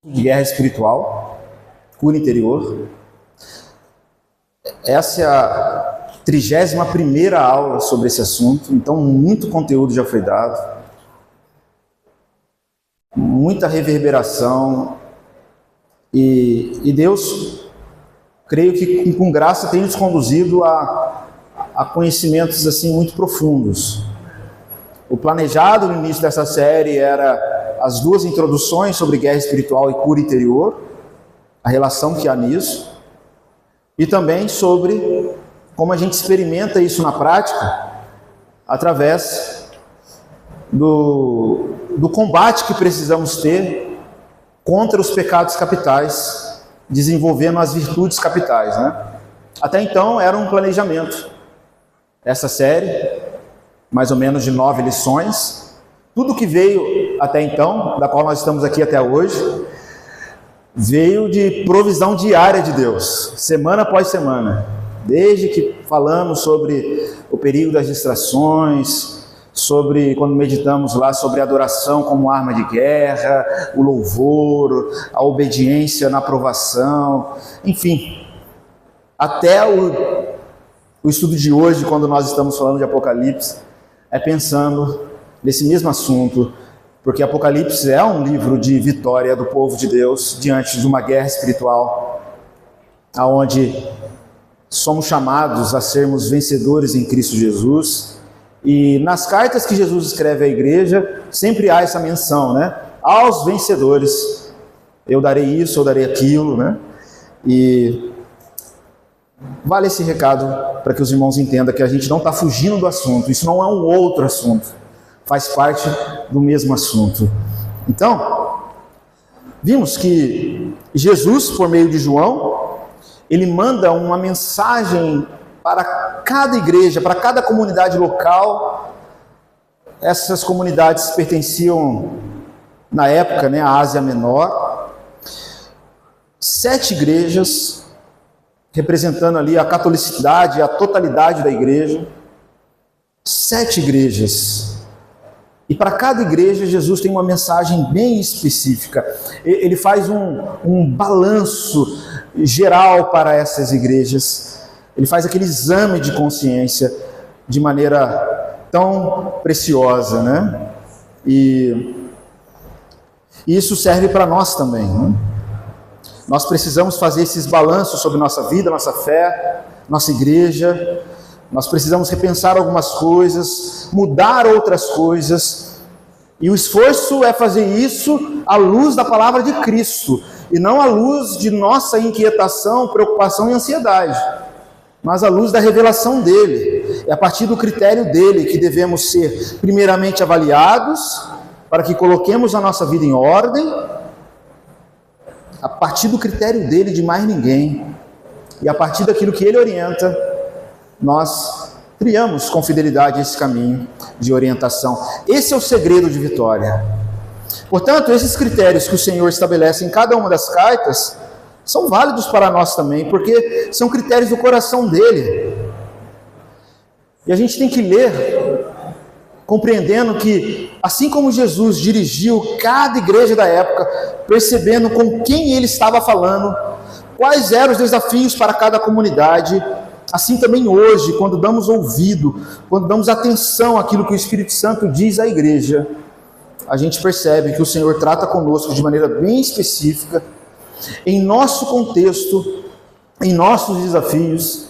de guerra espiritual, cura interior. Essa é a 31ª aula sobre esse assunto, então muito conteúdo já foi dado, muita reverberação, e Deus, creio que com graça, tem nos conduzido a conhecimentos assim muito profundos. O planejado no início dessa série era as 2 introduções sobre guerra espiritual e cura interior, a relação que há nisso, e também sobre como a gente experimenta isso na prática através do combate que precisamos ter contra os pecados capitais, desenvolvendo as virtudes capitais, né? Até então era um planejamento. Essa série, mais ou menos de 9 lições, tudo que veio até então, da qual nós estamos aqui até hoje, veio de provisão diária de Deus, semana após semana. Desde que falamos sobre o perigo das distrações, sobre quando meditamos lá sobre a adoração como arma de guerra, o louvor, a obediência na aprovação, enfim, até o estudo de hoje, quando nós estamos falando de Apocalipse, é pensando nesse mesmo assunto, porque Apocalipse é um livro de vitória do povo de Deus diante de uma guerra espiritual, aonde somos chamados a sermos vencedores em Cristo Jesus. E nas cartas que Jesus escreve à igreja, sempre há essa menção, né? Aos vencedores, eu darei isso, eu darei aquilo, né? E vale esse recado para que os irmãos entendam que a gente não está fugindo do assunto, isso não é um outro assunto, faz parte do mesmo assunto. Então, vimos que Jesus, por meio de João, ele manda uma mensagem para cada igreja, para cada comunidade local. Essas comunidades pertenciam, na época, né, à Ásia Menor. 7 igrejas, representando ali a catolicidade, a totalidade da igreja. 7 igrejas. E para cada igreja, Jesus tem uma mensagem bem específica. Ele faz um balanço geral para essas igrejas. Ele faz aquele exame de consciência de maneira tão preciosa, né? E isso serve para nós também, né? Nós precisamos fazer esses balanços sobre nossa vida, nossa fé, nossa igreja. Nós precisamos repensar algumas coisas, mudar outras coisas. E o esforço é fazer isso à luz da palavra de Cristo, e não à luz de nossa inquietação, preocupação e ansiedade, mas à luz da revelação dele. É a partir do critério dele que devemos ser primeiramente avaliados, para que coloquemos a nossa vida em ordem, a partir do critério dele, de mais ninguém, e a partir daquilo que ele orienta, nós trilhamos com fidelidade esse caminho de orientação. Esse é o segredo de vitória. Portanto, esses critérios que o Senhor estabelece em cada uma das cartas são válidos para nós também, porque são critérios do coração dele. E a gente tem que ler compreendendo que, assim como Jesus dirigiu cada igreja da época, percebendo com quem ele estava falando, quais eram os desafios para cada comunidade, assim também hoje, quando damos ouvido, quando damos atenção àquilo que o Espírito Santo diz à igreja, a gente percebe que o Senhor trata conosco de maneira bem específica, em nosso contexto, em nossos desafios.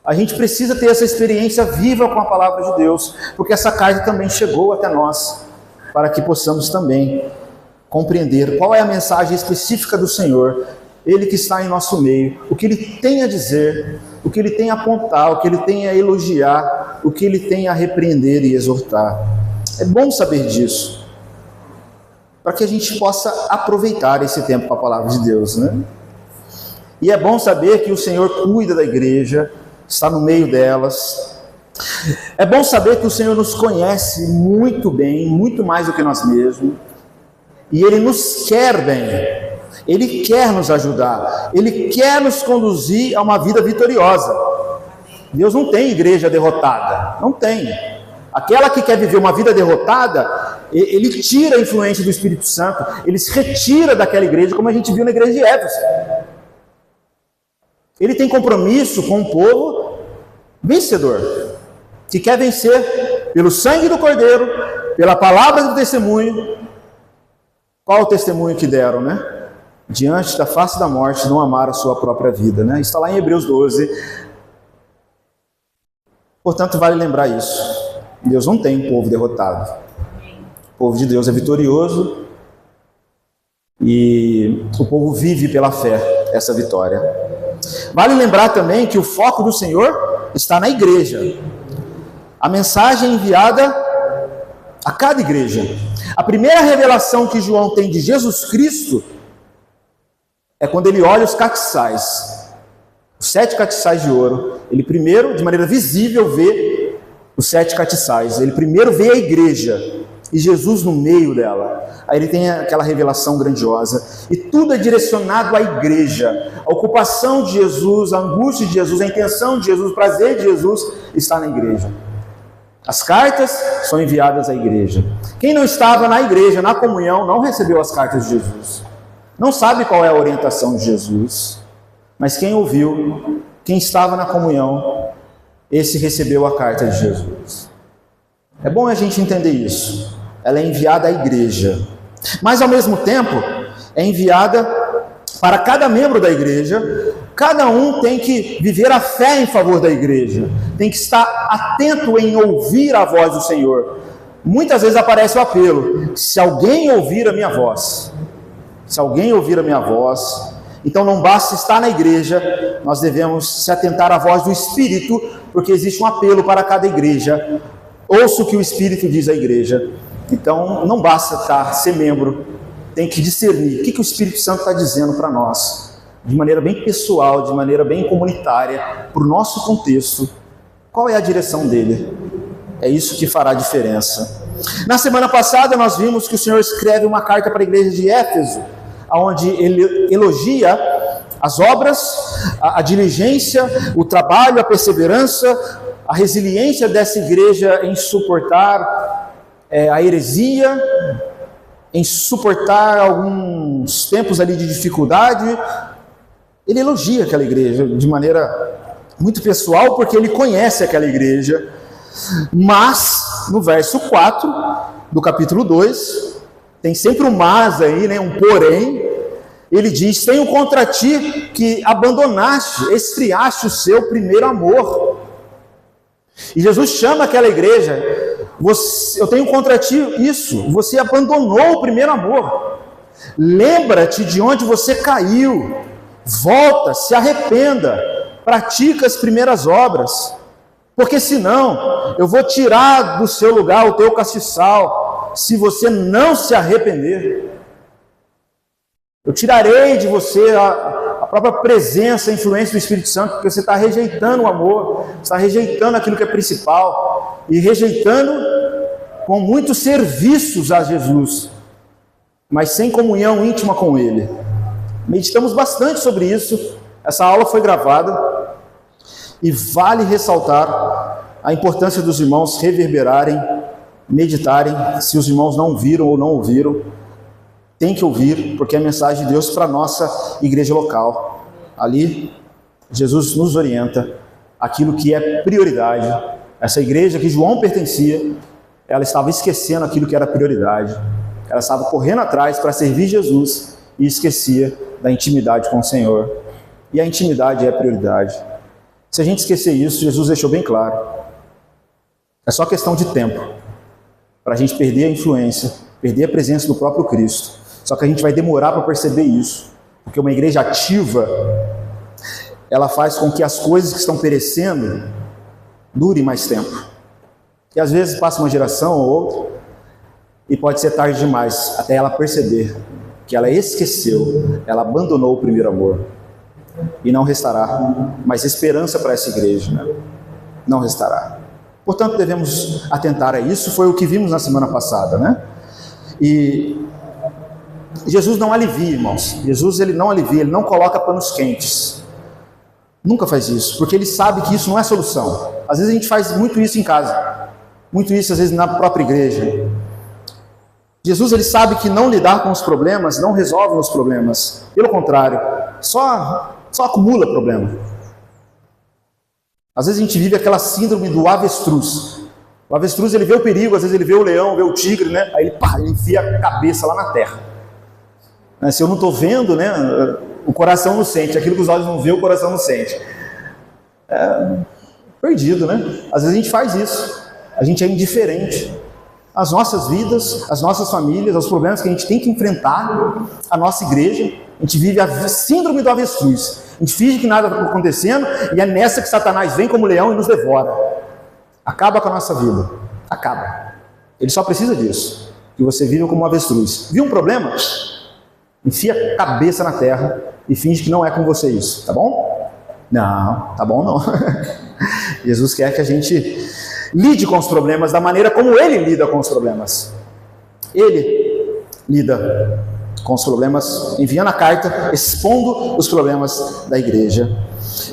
A gente precisa ter essa experiência viva com a palavra de Deus, porque essa carta também chegou até nós, para que possamos também compreender qual é a mensagem específica do Senhor, Ele que está em nosso meio, o que Ele tem a dizer, o que Ele tem a apontar, o que Ele tem a elogiar, o que Ele tem a repreender e exortar. É bom saber disso, para que a gente possa aproveitar esse tempo com a palavra de Deus, né? E é bom saber que o Senhor cuida da igreja, está no meio delas. É bom saber que o Senhor nos conhece muito bem, muito mais do que nós mesmos, e Ele nos quer bem, Ele quer nos ajudar, Ele quer nos conduzir a uma vida vitoriosa. Deus não tem igreja derrotada, não tem. Aquela que quer viver uma vida derrotada, ele tira a influência do Espírito Santo, ele se retira daquela igreja, como a gente viu na igreja de Éfeso. Ele tem compromisso com um povo vencedor, que quer vencer pelo sangue do Cordeiro, pela palavra do testemunho. Qual o testemunho que deram, né? Diante da face da morte, não amaram a sua própria vida, né? Está lá em Hebreus 12. Portanto, vale lembrar isso. Deus não tem um povo derrotado. O povo de Deus é vitorioso e o povo vive pela fé essa vitória. Vale lembrar também que o foco do Senhor está na igreja. A mensagem enviada a cada igreja. A primeira revelação que João tem de Jesus Cristo é quando ele olha os castiçais, os 7 castiçais de ouro. Ele primeiro, de maneira visível, vê os 7 castiçais. Ele primeiro vê a igreja e Jesus no meio dela. Aí ele tem aquela revelação grandiosa. E tudo é direcionado à igreja. A ocupação de Jesus, a angústia de Jesus, a intenção de Jesus, o prazer de Jesus está na igreja. As cartas são enviadas à igreja. Quem não estava na igreja, na comunhão, não recebeu as cartas de Jesus. Não sabe qual é a orientação de Jesus. Mas quem ouviu, quem estava na comunhão, esse recebeu a carta de Jesus. É bom a gente entender isso. Ela é enviada à igreja. Mas ao mesmo tempo, é enviada para cada membro da igreja. Cada um tem que viver a fé em favor da igreja. Tem que estar atento em ouvir a voz do Senhor. Muitas vezes aparece o apelo: se alguém ouvir a minha voz. Se alguém ouvir a minha voz. Então não basta estar na igreja, nós devemos se atentar à voz do Espírito, porque existe um apelo para cada igreja. Ouça o que o Espírito diz à igreja. Então não basta ser membro, tem que discernir o que o Espírito Santo está dizendo para nós, de maneira bem pessoal, de maneira bem comunitária, para o nosso contexto. Qual é a direção dele? É isso que fará a diferença. Na semana passada nós vimos que o Senhor escreve uma carta para a igreja de Éfeso, onde ele elogia as obras, a diligência, o trabalho, a perseverança, a resiliência dessa igreja em suportar a heresia, em suportar alguns tempos ali de dificuldade. Ele elogia aquela igreja de maneira muito pessoal, porque ele conhece aquela igreja. Mas, no verso 4 do capítulo 2, tem sempre um mas aí, né, um porém. Ele diz: tenho contra ti que abandonaste, esfriaste o seu primeiro amor. E Jesus chama aquela igreja: eu tenho contra ti isso, você abandonou o primeiro amor. Lembra-te de onde você caiu, volta, se arrependa, pratica as primeiras obras, porque senão eu vou tirar do seu lugar o teu castiçal, se você não se arrepender. Eu tirarei de você a própria presença, a influência do Espírito Santo, porque você está rejeitando o amor, está rejeitando aquilo que é principal, e rejeitando com muitos serviços a Jesus, mas sem comunhão íntima com Ele. Meditamos bastante sobre isso, essa aula foi gravada, e vale ressaltar a importância dos irmãos reverberarem, meditarem. Se os irmãos não viram ou não ouviram, tem que ouvir, porque é a mensagem de Deus para a nossa igreja local. Ali, Jesus nos orienta aquilo que é prioridade. Essa igreja que João pertencia, ela estava esquecendo aquilo que era prioridade. Ela estava correndo atrás para servir Jesus e esquecia da intimidade com o Senhor. E a intimidade é a prioridade. Se a gente esquecer isso, Jesus deixou bem claro. É só questão de tempo para a gente perder a influência, perder a presença do próprio Cristo. Só que a gente vai demorar para perceber isso, porque uma igreja ativa, ela faz com que as coisas que estão perecendo durem mais tempo. E às vezes passa uma geração ou outra, e pode ser tarde demais, até ela perceber que ela esqueceu, ela abandonou o primeiro amor. E não restará mais esperança para essa igreja, né? Não restará. Portanto, devemos atentar a isso. Foi o que vimos na semana passada, né? E Jesus não alivia, irmãos. Jesus, ele não alivia, ele não coloca panos quentes. Nunca faz isso, porque ele sabe que isso não é solução. Às vezes a gente faz muito isso em casa, muito isso às vezes na própria igreja. Jesus, ele sabe que não lidar com os problemas não resolve os problemas. Pelo contrário, só acumula problema. Às vezes a gente vive aquela síndrome do avestruz. O avestruz, ele vê o perigo, às vezes ele vê o leão, vê o tigre, né? Aí ele enfia a cabeça lá na terra. Se eu não estou vendo, né? O coração não sente. Aquilo que os olhos não vê, o coração não sente. Perdido, né? Às vezes a gente faz isso. A gente é indiferente às nossas vidas, às nossas famílias, aos problemas que a gente tem que enfrentar, a nossa igreja. A gente vive a síndrome do avestruz. A gente finge que nada está acontecendo e é nessa que Satanás vem como leão e nos devora. Acaba com a nossa vida. Acaba. Ele só precisa disso. Que você viva como um avestruz. Viu um problema? Enfia a cabeça na terra e finge que não é com você isso. Tá bom? Não, tá bom não. Jesus quer que a gente lide com os problemas da maneira como Ele lida com os problemas. Ele lida com os problemas, enviando a carta, expondo os problemas da igreja.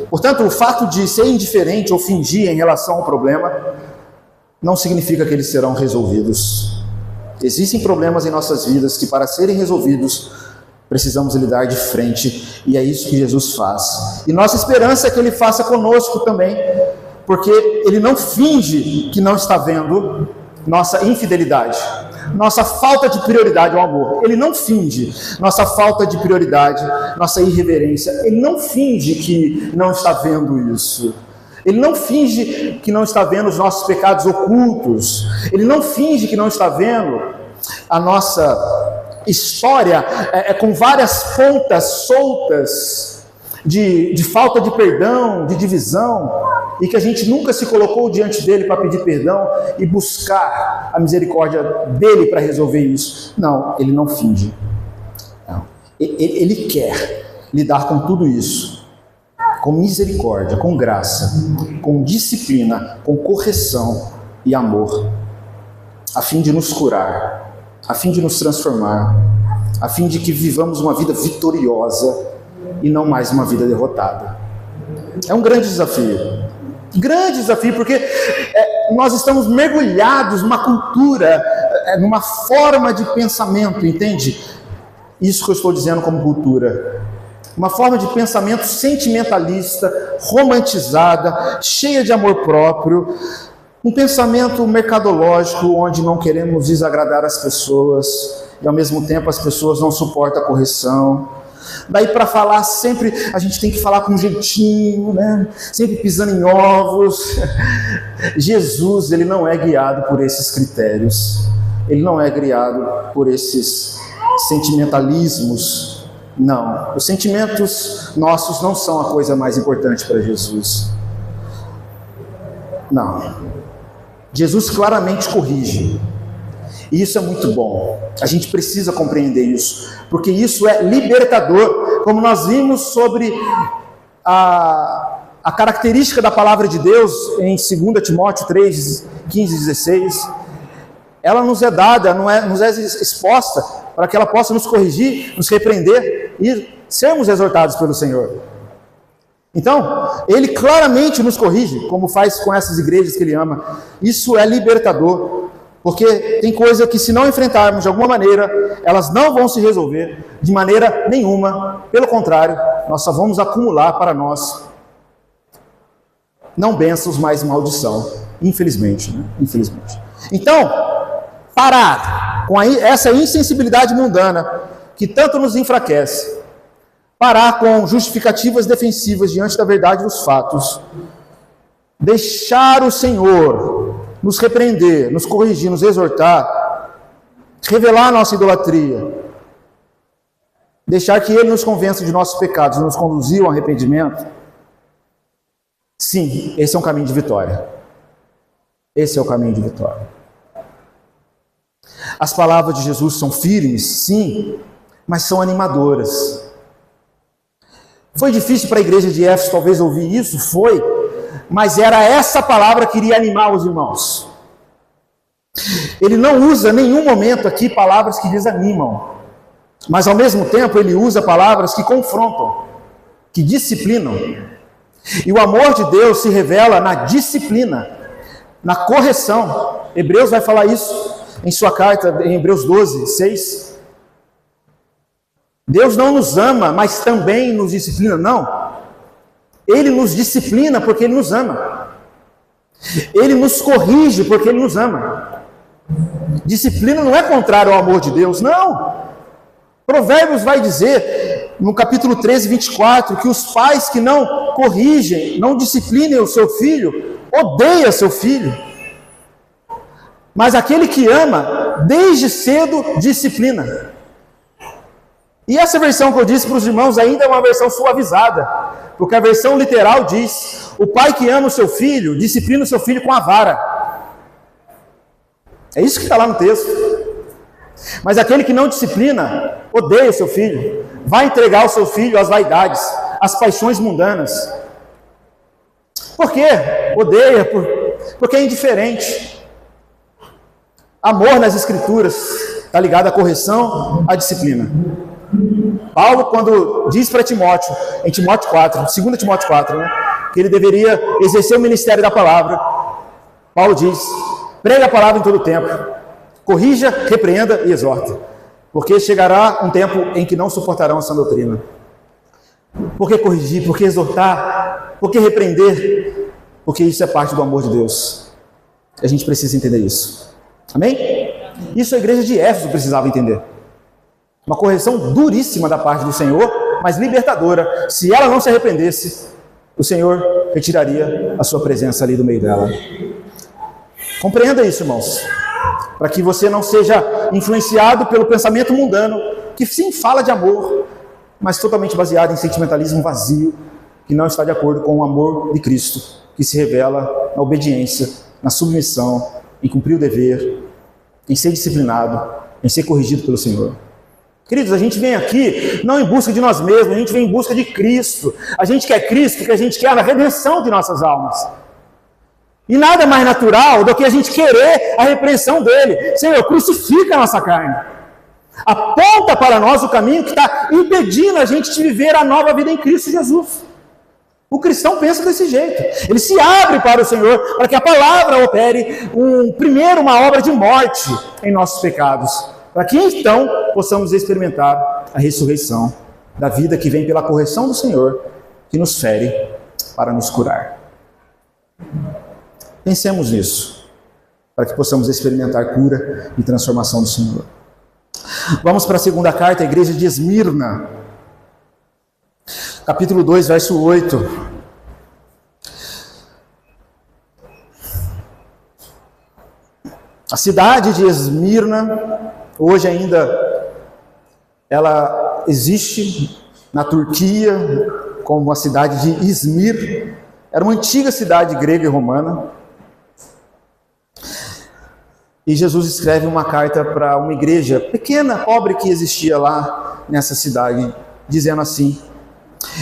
Portanto, o fato de ser indiferente ou fingir em relação ao problema não significa que eles serão resolvidos. Existem problemas em nossas vidas que, para serem resolvidos, precisamos lidar de frente, e é isso que Jesus faz. E nossa esperança é que Ele faça conosco também, porque Ele não finge que não está vendo nossa infidelidade, nossa falta de prioridade ao amor. Ele não finge nossa falta de prioridade, nossa irreverência. Ele não finge que não está vendo isso. Ele não finge que não está vendo os nossos pecados ocultos. Ele não finge que não está vendo a nossa história com várias pontas soltas de falta de perdão, de divisão, e que a gente nunca se colocou diante dele para pedir perdão e buscar a misericórdia dele para resolver isso. Não, ele não finge. Não. Ele quer lidar com tudo isso, com misericórdia, com graça, com disciplina, com correção e amor, a fim de nos curar, a fim de nos transformar, a fim de que vivamos uma vida vitoriosa e não mais uma vida derrotada. É um grande desafio. Grande desafio, porque nós estamos mergulhados numa cultura, numa forma de pensamento, entende? Isso que eu estou dizendo como cultura. Uma forma de pensamento sentimentalista, romantizada, cheia de amor próprio, um pensamento mercadológico, onde não queremos desagradar as pessoas, e ao mesmo tempo as pessoas não suportam a correção. Daí para falar sempre, a gente tem que falar com jeitinho, né? Sempre pisando em ovos. Jesus, ele não é guiado por esses critérios. Ele não é guiado por esses sentimentalismos. Não, os sentimentos nossos não são a coisa mais importante para Jesus. Não. Jesus claramente corrige. E isso é muito bom. A gente precisa compreender isso, porque isso é libertador. Como nós vimos sobre a característica da palavra de Deus em 2 Timóteo 3, 15 e 16, ela nos é dada, nos é exposta para que ela possa nos corrigir, nos repreender e sermos exortados pelo Senhor. Então, Ele claramente nos corrige, como faz com essas igrejas que Ele ama. Isso é libertador. Porque tem coisa que, se não enfrentarmos de alguma maneira, elas não vão se resolver de maneira nenhuma. Pelo contrário, nós só vamos acumular para nós não bênçãos, mas maldição. Infelizmente, né? Infelizmente. Então, parar com essa insensibilidade mundana que tanto nos enfraquece. Parar com justificativas defensivas diante da verdade dos fatos. Deixar o Senhor nos repreender, nos corrigir, nos exortar, revelar a nossa idolatria, deixar que Ele nos convença de nossos pecados, nos conduzir ao arrependimento. Sim, esse é um caminho de vitória. Esse é o caminho de vitória. As palavras de Jesus são firmes, sim, mas são animadoras. Foi difícil para a igreja de Éfeso talvez ouvir isso? Foi. Mas era essa palavra que iria animar os irmãos. Ele não usa em nenhum momento aqui palavras que desanimam, mas ao mesmo tempo ele usa palavras que confrontam, que disciplinam. E o amor de Deus se revela na disciplina, na correção. Hebreus vai falar isso. em sua carta, em Hebreus 12, 6. Deus não nos ama, mas também nos disciplina, não. Ele nos disciplina porque Ele nos ama. Ele nos corrige porque Ele nos ama. Disciplina não é contrário ao amor de Deus, não. Provérbios vai dizer, no capítulo 13, 24, que os pais que não corrigem, não disciplinem o seu filho, odeia seu filho. Mas aquele que ama, desde cedo, disciplina. E essa versão que eu disse para os irmãos ainda é uma versão suavizada, porque a versão literal diz: o pai que ama o seu filho, disciplina o seu filho com a vara. É isso que está lá no texto. Mas aquele que não disciplina, odeia o seu filho, vai entregar o seu filho às vaidades, às paixões mundanas. Por quê? Odeia, porque é indiferente. Amor nas Escrituras está ligado à correção, à disciplina. Paulo, quando diz para Timóteo, em Timóteo 4, 2 Timóteo 4, que ele deveria exercer o ministério da palavra, Paulo diz: prega a palavra em todo o tempo, corrija, repreenda e exorta, porque chegará um tempo em que não suportarão essa doutrina. Por que corrigir? Por que exortar? Por que repreender? Porque isso é parte do amor de Deus. A gente precisa entender isso. Amém? Isso a igreja de Éfeso precisava entender. Uma correção duríssima da parte do Senhor, mas libertadora. Se ela não se arrependesse, o Senhor retiraria a sua presença ali do meio dela. Compreenda isso, irmãos, para que você não seja influenciado pelo pensamento mundano, que sim fala de amor, mas totalmente baseado em sentimentalismo vazio, que não está de acordo com o amor de Cristo, que se revela na obediência, na submissão, em cumprir o dever, em ser disciplinado, em ser corrigido pelo Senhor. Queridos, a gente vem aqui não em busca de nós mesmos, a gente vem em busca de Cristo. A gente quer Cristo porque a gente quer a redenção de nossas almas. E nada mais natural do que a gente querer a repreensão dele. Senhor, crucifica a nossa carne. Aponta para nós o caminho que está impedindo a gente de viver a nova vida em Cristo Jesus. O cristão pensa desse jeito. Ele se abre para o Senhor, para que a palavra opere primeiro uma obra de morte em nossos pecados, para que então possamos experimentar a ressurreição da vida que vem pela correção do Senhor, que nos fere para nos curar. Pensemos nisso, para que possamos experimentar cura e transformação do Senhor. Vamos para a segunda carta à igreja de Esmirna, capítulo 2, verso 8. A cidade de Esmirna, hoje ainda, ela existe na Turquia como a cidade de Izmir. Era uma antiga cidade grega e romana. E Jesus escreve uma carta para uma igreja pequena, pobre, que existia lá nessa cidade, dizendo assim: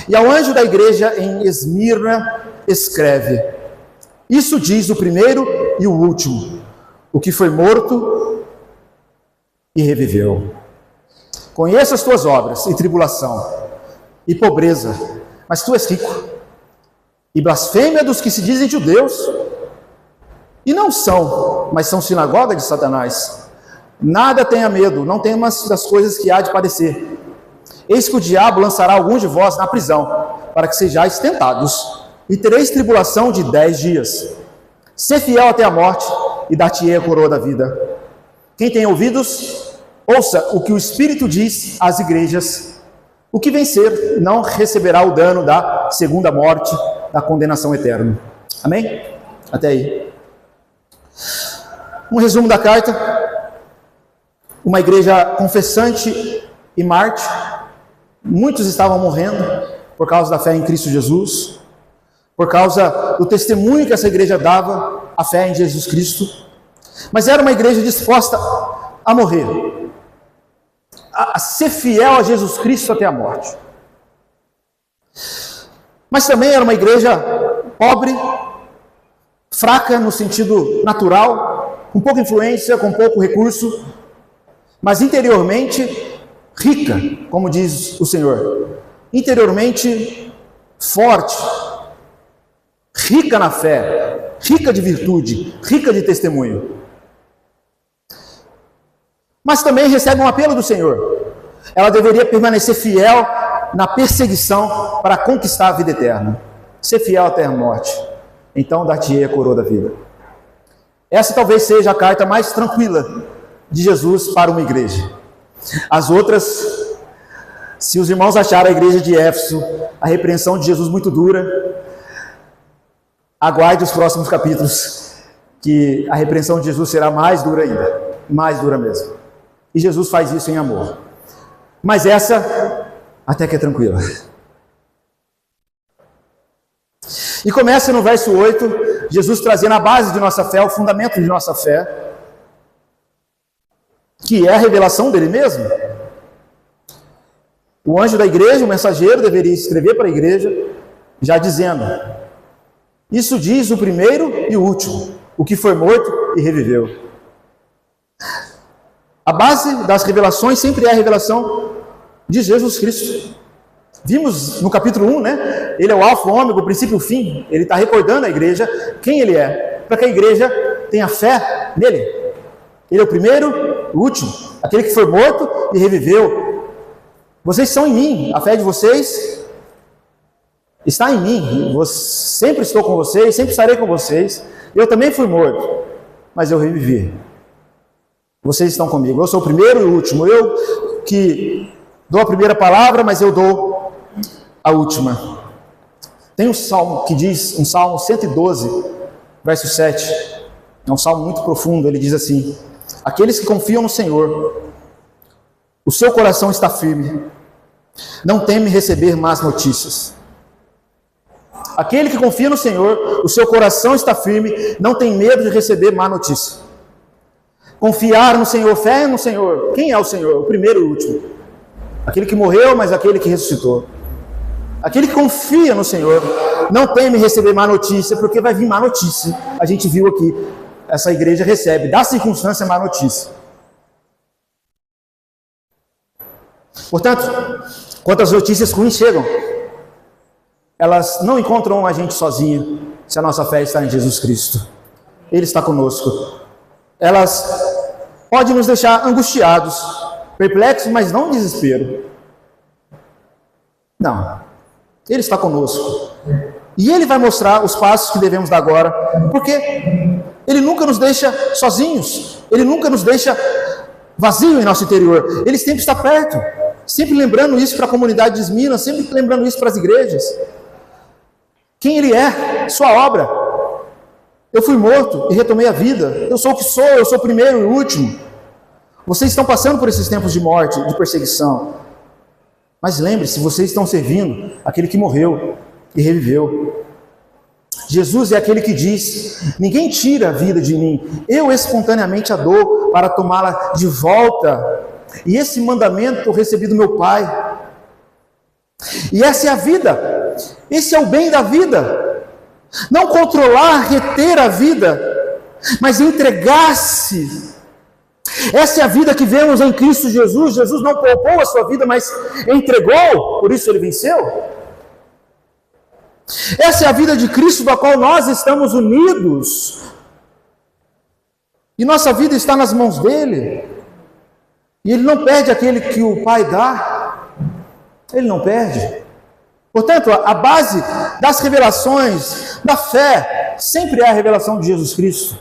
e ao anjo da igreja em Esmirna escreve: isso diz o primeiro e o último, o que foi morto e reviveu. Conheço as tuas obras e tribulação e pobreza, mas tu és rico, e blasfêmia dos que se dizem judeus e não são, mas são sinagoga de Satanás. Nada tenha medo, não temas das coisas que há de padecer. Eis que o diabo lançará alguns de vós na prisão, para que sejais tentados, e tereis tribulação de 10 dias. Sê fiel até a morte, e dar-te-ei a coroa da vida. Quem tem ouvidos, ouça o que o Espírito diz às igrejas. O que vencer não receberá o dano da segunda morte, da condenação eterna. Amém? Até aí. Um resumo da carta. Uma igreja confessante e mártir. Muitos estavam morrendo por causa da fé em Cristo Jesus, por causa do testemunho que essa igreja dava à fé em Jesus Cristo. Mas era uma igreja disposta a morrer, a ser fiel a Jesus Cristo até a morte. Mas também era uma igreja pobre, fraca no sentido natural, com pouca influência, com pouco recurso, mas interiormente rica, como diz o Senhor, interiormente forte, rica na fé, rica de virtude, rica de testemunho. mas também recebe um apelo do Senhor. Ela deveria permanecer fiel na perseguição para conquistar a vida eterna. Ser fiel até a morte. Então dar-te-ei a coroa da vida. Essa talvez seja a carta mais tranquila de Jesus para uma igreja. As outras, se os irmãos acharam a igreja de Éfeso a repreensão de Jesus muito dura, aguarde os próximos capítulos, que a repreensão de Jesus será mais dura ainda, mais dura mesmo. E Jesus faz isso em amor. Mas essa até que é tranquila. E começa no verso 8, Jesus trazendo a base de nossa fé, o fundamento de nossa fé, que é a revelação dele mesmo. O anjo da igreja, o mensageiro, deveria escrever para a igreja, já dizendo: isso diz o primeiro e o último, o que foi morto e reviveu. A base das revelações sempre é a revelação de Jesus Cristo. Vimos no capítulo 1, né? Ele é o alfa, o ômega, o princípio e o fim. Ele está recordando à igreja quem ele é, para que a igreja tenha fé nele. Ele é o primeiro, o último, aquele que foi morto e reviveu. Vocês são em mim, a fé de vocês está em mim. Eu sempre estou com vocês, sempre estarei com vocês. Eu também fui morto, mas eu revivi. Vocês estão comigo. Eu sou o primeiro e o último. Eu que dou a primeira palavra, mas eu dou a última. Tem um salmo que diz, um salmo 112, verso 7. É um salmo muito profundo. Ele diz assim: aqueles que confiam no Senhor, o seu coração está firme, não teme receber más notícias. Aquele que confia no Senhor, o seu coração está firme, não tem medo de receber má notícia. Confiar no Senhor, fé no Senhor. Quem é o Senhor? O primeiro e o último. Aquele que morreu, mas aquele que ressuscitou. Aquele que confia no Senhor, não teme receber má notícia, porque vai vir má notícia. A gente viu aqui, essa igreja recebe, da circunstância, má notícia. Portanto, quando as notícias ruins chegam, elas não encontram a gente sozinha, se a nossa fé está em Jesus Cristo. Ele está conosco. Elas podem nos deixar angustiados, perplexos, mas não em desespero. Não. Ele está conosco. E Ele vai mostrar os passos que devemos dar agora, porque Ele nunca nos deixa sozinhos. Ele nunca nos deixa vazio em nosso interior. Ele sempre está perto. Sempre lembrando isso para a comunidade de Esmina, sempre lembrando isso para as igrejas. Quem Ele é, sua obra. Eu fui morto e retomei a vida. Eu sou o que sou, eu sou o primeiro e o último. Vocês estão passando por esses tempos de morte, de perseguição. Mas lembre-se, vocês estão servindo aquele que morreu e reviveu. Jesus é aquele que diz: ninguém tira a vida de mim, eu espontaneamente a dou para tomá-la de volta. E esse mandamento eu recebi do meu Pai. E essa é a vida, esse é o bem da vida. Não controlar, reter a vida, mas entregar-se. Essa é a vida que vemos em Cristo Jesus. Jesus não poupou a sua vida, mas entregou, por isso Ele venceu. Essa é a vida de Cristo, da qual nós estamos unidos. E nossa vida está nas mãos dEle. E Ele não perde aquele que o Pai dá. Ele não perde. Portanto, a base das revelações, da fé, sempre é a revelação de Jesus Cristo.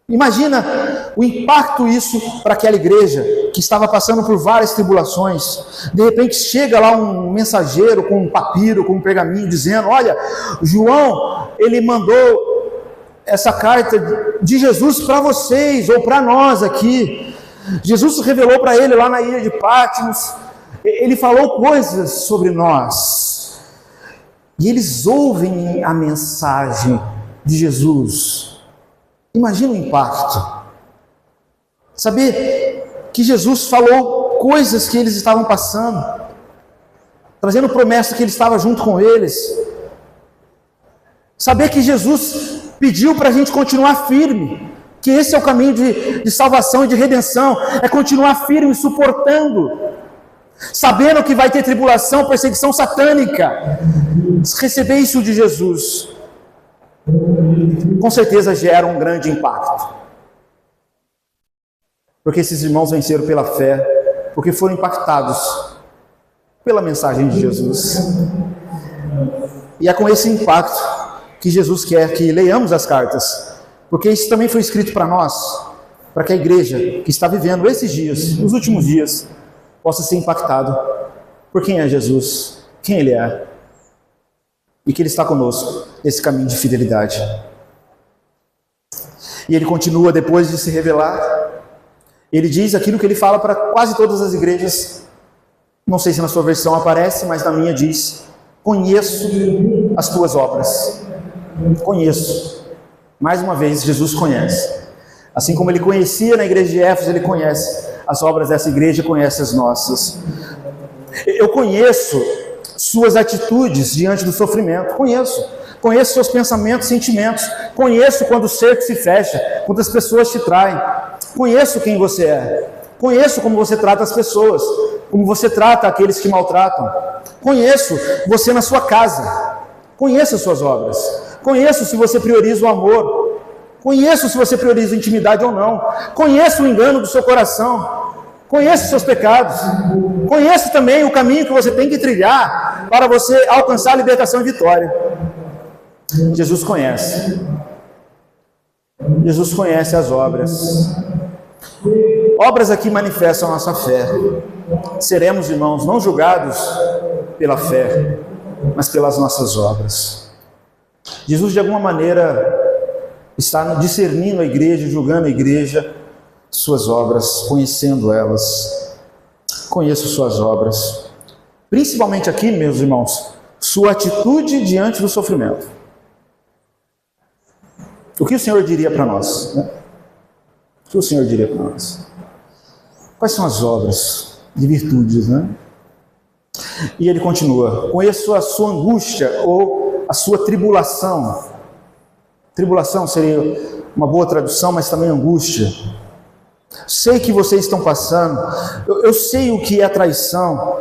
Imagina o impacto isso para aquela igreja que estava passando por várias tribulações. De repente chega lá um mensageiro com um papiro, com um pergaminho, dizendo: olha, João, ele mandou essa carta de Jesus para vocês, ou para nós aqui. Jesus revelou para ele lá na ilha de Patmos. Ele falou coisas sobre nós. E eles ouvem a mensagem de Jesus. Imagina o impacto. Saber que Jesus falou coisas que eles estavam passando, trazendo promessa que Ele estava junto com eles. Saber que Jesus pediu para a gente continuar firme, que esse é o caminho de salvação e de redenção, é continuar firme, suportando, sabendo que vai ter tribulação, perseguição satânica. Receber isso de Jesus, com certeza gera um grande impacto. porque esses irmãos venceram pela fé, porque foram impactados pela mensagem de Jesus. E é com esse impacto que Jesus quer que leiamos as cartas, porque isso também foi escrito para nós, para que a igreja que está vivendo esses dias, os últimos dias, possa ser impactado por quem é Jesus, quem Ele é, e que Ele está conosco nesse caminho de fidelidade. E Ele continua, depois de se revelar, Ele diz aquilo que Ele fala para quase todas as igrejas. Não sei se na sua versão aparece, mas na minha diz: conheço as tuas obras. Conheço. Mais uma vez, Jesus conhece. Assim como Ele conhecia na igreja de Éfeso, Ele conhece as obras dessa igreja, conhece as nossas. Eu conheço suas atitudes diante do sofrimento. Conheço seus pensamentos, sentimentos. Conheço quando o cerco se fecha, quando as pessoas te traem. Conheço quem você é. Conheço como você trata as pessoas, como você trata aqueles que maltratam. Conheço você na sua casa. Conheço as suas obras. Conheço se você prioriza o amor. Conheço se você prioriza a intimidade ou não. Conheço o engano do seu coração. Conheço os seus pecados. Conheço também o caminho que você tem que trilhar para você alcançar a libertação e vitória. Jesus conhece. Jesus conhece as obras. Obras aqui manifestam a nossa fé. Seremos, irmãos, não julgados pela fé, mas pelas nossas obras. Jesus, de alguma maneira, está discernindo a igreja, julgando a igreja, suas obras, conhecendo elas. Conheço suas obras. Principalmente aqui, meus irmãos, sua atitude diante do sofrimento. O que o Senhor diria para nós, né? O que o Senhor diria para nós? Quais são as obras de virtudes, né? E ele continua: conheço a sua angústia ou a sua tribulação. Tribulação seria uma boa tradução, mas também angústia. Sei que vocês estão passando, eu sei o que é traição,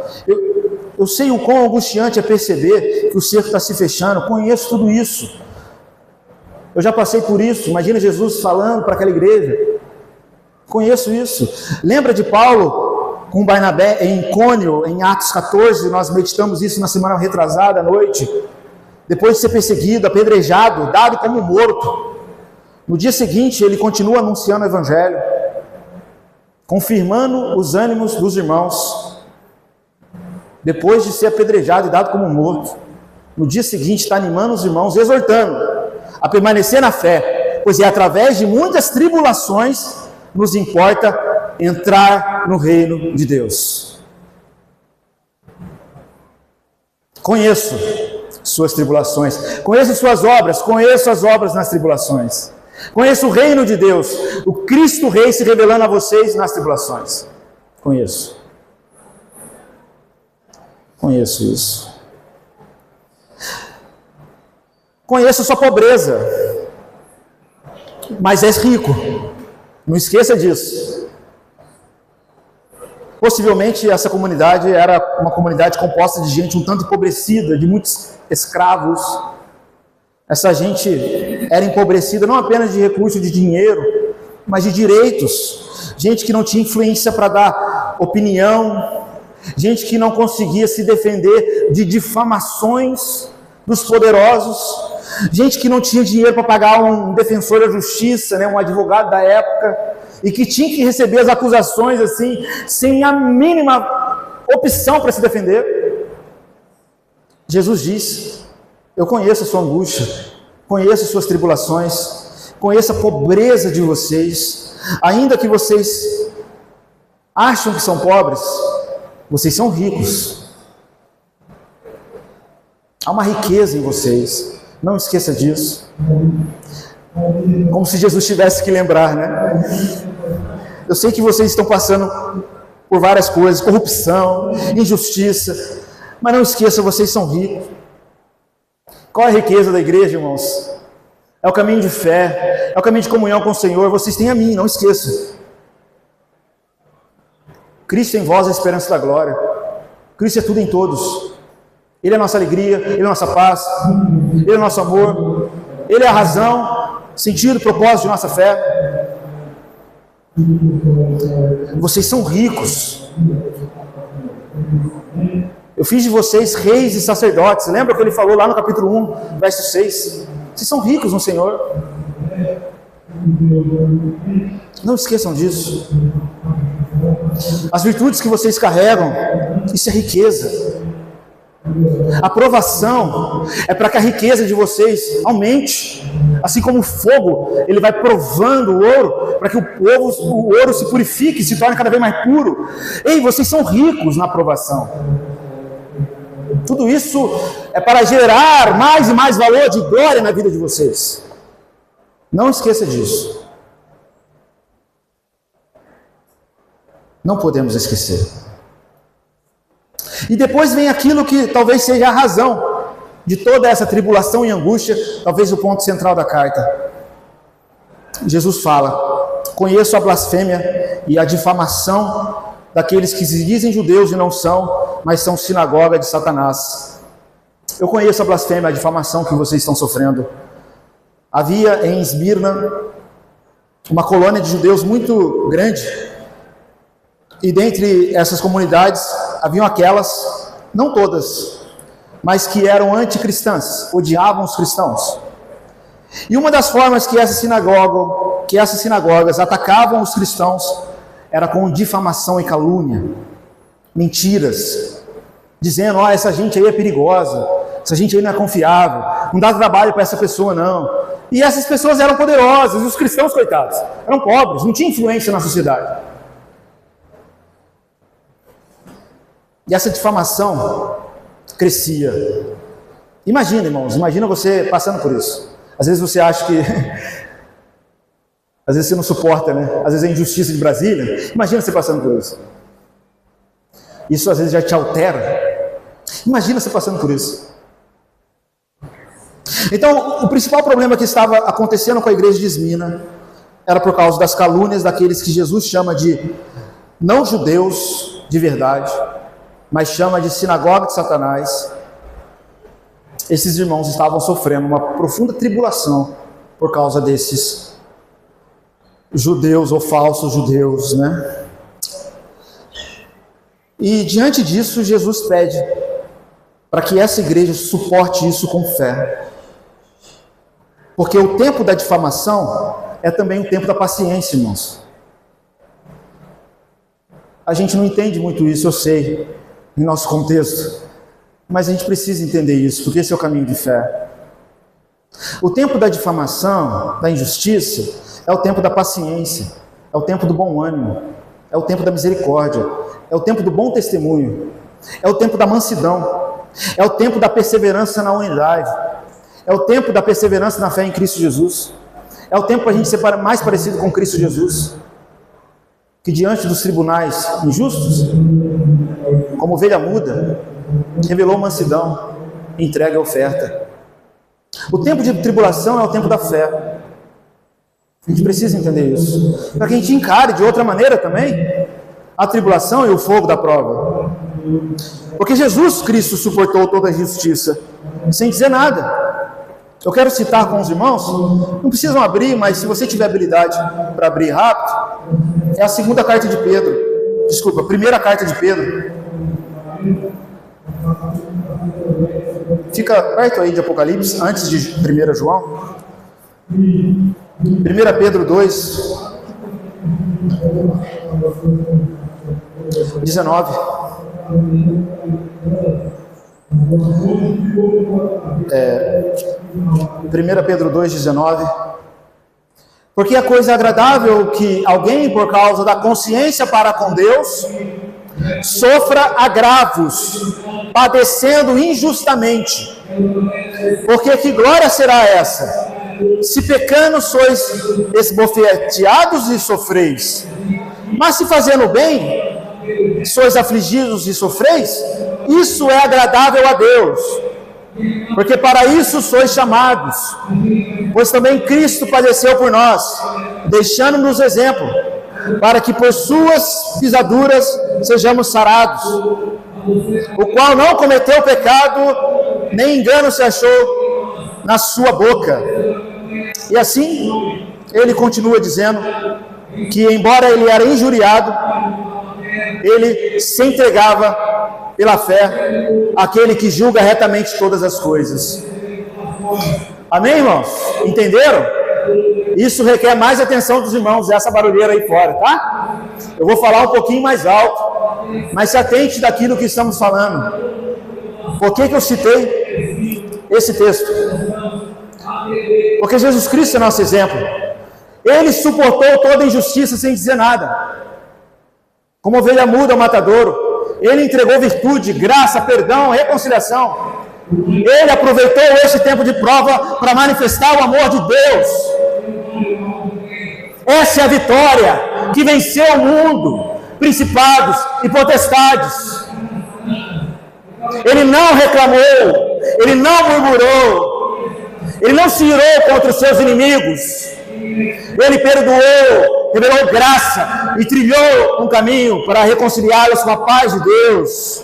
eu sei o quão angustiante é perceber que o cerco está se fechando, conheço tudo isso. Eu já passei por isso. Imagina Jesus falando para aquela igreja. Conheço isso. Lembra de Paulo com Barnabé em Icônio, em Atos 14, nós meditamos isso na semana retrasada à noite. Depois de ser perseguido, apedrejado, dado como morto, no dia seguinte ele continua anunciando o evangelho, confirmando os ânimos dos irmãos. Depois de ser apedrejado e dado como morto, no dia seguinte está animando os irmãos, exortando a permanecer na fé, pois é através de muitas tribulações nos importa entrar no reino de Deus. Conheço suas tribulações, conheço suas obras, conheço as obras nas tribulações, conheço o reino de Deus, o Cristo Rei se revelando a vocês nas tribulações. Conheço isso. Conheço sua pobreza, mas és rico. Não esqueça disso. Possivelmente essa comunidade era uma comunidade composta de gente um tanto empobrecida, de muitos escravos. Essa gente era empobrecida não apenas de recursos de dinheiro, mas de direitos. Gente que não tinha influência para dar opinião, gente que não conseguia se defender de difamações dos poderosos, gente que não tinha dinheiro para pagar um defensor da justiça, né, um advogado da época, e que tinha que receber as acusações assim, sem a mínima opção para se defender. Jesus diz: eu conheço a sua angústia, conheço as suas tribulações, conheço a pobreza de vocês, ainda que vocês acham que são pobres, vocês são ricos. Há uma riqueza em vocês. Não esqueça disso. Como se Jesus tivesse que lembrar, né? Eu sei que vocês estão passando por várias coisas, corrupção, injustiça, mas não esqueça, vocês são ricos. Qual é a riqueza da igreja, irmãos? É o caminho de fé, é o caminho de comunhão com o Senhor. Vocês têm a mim, não esqueçam. Cristo em vós é a esperança da glória. Cristo é tudo em todos. Ele é a nossa alegria, Ele é a nossa paz, Ele é o nosso amor, Ele é a razão, sentido, propósito de nossa fé. Vocês são ricos. Eu fiz de vocês reis e sacerdotes. Lembra que ele falou lá no capítulo 1, verso 6? Vocês são ricos no Senhor. Não esqueçam disso. As virtudes que vocês carregam, isso é riqueza. A provação é para que a riqueza de vocês aumente. Assim como o fogo, ele vai provando o ouro, para que o ouro se purifique, se torne cada vez mais puro. Ei, vocês são ricos na provação. Tudo isso é para gerar mais e mais valor de glória na vida de vocês. Não esqueça disso. Não podemos esquecer. E depois vem aquilo que talvez seja a razão de toda essa tribulação e angústia, talvez o ponto central da carta. Jesus fala: conheço a blasfêmia e a difamação daqueles que se dizem judeus e não são, mas são sinagoga de Satanás. Eu conheço a blasfêmia e a difamação que vocês estão sofrendo. Havia em Esmirna uma colônia de judeus muito grande, e dentre essas comunidades haviam aquelas, não todas, mas que eram anticristãs, odiavam os cristãos. E uma das formas que essas sinagogas atacavam os cristãos era com difamação e calúnia, mentiras, dizendo: essa gente aí é perigosa, essa gente aí não é confiável, não dá trabalho para essa pessoa não. E essas pessoas eram poderosas, e os cristãos, coitados, eram pobres, não tinham influência na sociedade. E essa difamação crescia. Imagina, irmãos, imagina você passando por isso. Às vezes você acha que... Às vezes você não suporta, né? Às vezes é injustiça de Brasília. Imagina você passando por isso. Isso às vezes já te altera. Imagina você passando por isso. Então, o principal problema que estava acontecendo com a igreja de Esmirna era por causa das calúnias daqueles que Jesus chama de não judeus de verdade, mas chama de sinagoga de Satanás. Esses irmãos estavam sofrendo uma profunda tribulação por causa desses judeus ou falsos judeus, né? E diante disso, Jesus pede para que essa igreja suporte isso com fé. Porque o tempo da difamação é também o tempo da paciência, irmãos. A gente não entende muito isso, eu sei, em nosso contexto, mas a gente precisa entender isso, porque esse é o caminho de fé. O tempo da difamação, da injustiça, é o tempo da paciência, é o tempo do bom ânimo, é o tempo da misericórdia, é o tempo do bom testemunho, é o tempo da mansidão, é o tempo da perseverança na unidade, é o tempo da perseverança na fé em Cristo Jesus, é o tempo para a gente ser mais parecido com Cristo Jesus, que diante dos tribunais injustos, como ovelha muda, revelou mansidão e entrega a oferta. O tempo de tribulação é o tempo da fé. A gente precisa entender isso, para que a gente encare de outra maneira também a tribulação e o fogo da prova. Porque Jesus Cristo suportou toda a injustiça sem dizer nada. Eu quero citar com os irmãos, não precisam abrir, mas se você tiver habilidade para abrir rápido, é a segunda carta de Pedro, desculpa, a primeira carta de Pedro. Fica perto aí de Apocalipse, antes de 1 João. 1 Pedro 2, 19. 1 Pedro 2, 19. Porque é coisa agradável que alguém, por causa da consciência para com Deus, sofra agravos, padecendo injustamente. Porque que glória será essa? Se pecando sois esbofeteados e sofreis, mas se fazendo bem, sois afligidos e sofreis, isso é agradável a Deus, porque para isso sois chamados, pois também Cristo padeceu por nós, deixando-nos exemplo, para que por suas pisaduras sejamos sarados, o qual não cometeu pecado, nem engano se achou na sua boca. E assim, ele continua dizendo, que, embora ele era injuriado, ele se entregava pela fé àquele que julga retamente todas as coisas. Amém, irmãos? Entenderam? Isso requer mais atenção dos irmãos, essa barulheira aí fora, tá? Eu vou falar um pouquinho mais alto, mas se atente daquilo que estamos falando. Por que eu citei esse texto? Porque Jesus Cristo é nosso exemplo. Ele suportou toda injustiça sem dizer nada. Como ovelha muda ao matadouro, ele entregou virtude, graça, perdão, reconciliação. Ele aproveitou esse tempo de prova para manifestar o amor de Deus. Essa é a vitória que venceu o mundo, principados e potestades. Ele não reclamou, ele não murmurou, ele não se irou contra os seus inimigos. Ele perdoou, revelou graça e trilhou um caminho para reconciliá-los com a paz de Deus.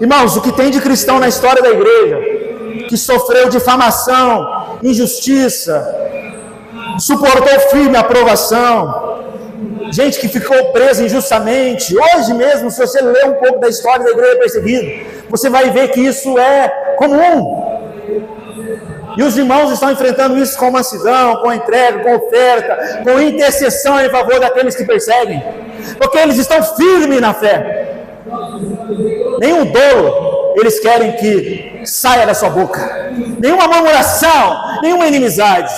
Irmãos, o que tem de cristão na história da igreja, que sofreu difamação, injustiça, suportou firme a provação, gente que ficou presa injustamente. Hoje mesmo, se você ler um pouco da história da igreja perseguida, você vai ver que isso é comum. E os irmãos estão enfrentando isso com mansidão, com entrega, com oferta, com intercessão em favor daqueles que perseguem, porque eles estão firmes na fé. Nenhum dolo eles querem que saia da sua boca, nenhuma murmuração, nenhuma inimizade,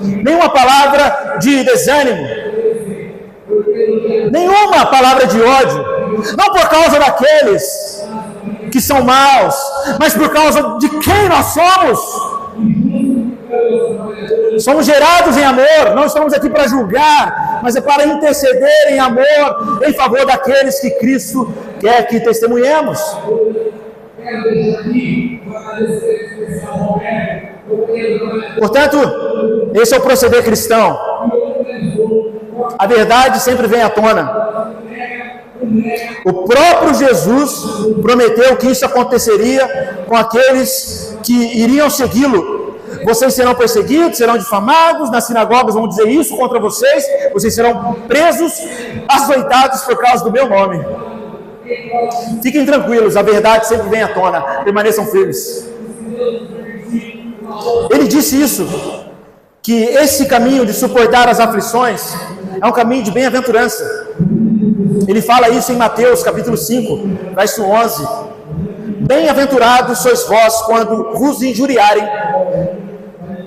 nenhuma palavra de desânimo, nenhuma palavra de ódio, não por causa daqueles que são maus, mas por causa de quem nós somos. Somos gerados em amor, não estamos aqui para julgar, mas é para interceder em amor em favor daqueles que Cristo quer que testemunhemos. Portanto, esse é o proceder cristão. A verdade sempre vem à tona. O próprio Jesus prometeu que isso aconteceria com aqueles que iriam segui-lo. Vocês serão perseguidos, serão difamados, nas sinagogas vão dizer isso contra vocês, vocês serão presos, açoitados por causa do meu nome. Fiquem tranquilos, a verdade sempre vem à tona, permaneçam firmes. Ele disse isso, que esse caminho de suportar as aflições é um caminho de bem-aventurança. Ele fala isso em Mateus capítulo 5, verso 11. Bem-aventurados sois vós quando vos injuriarem.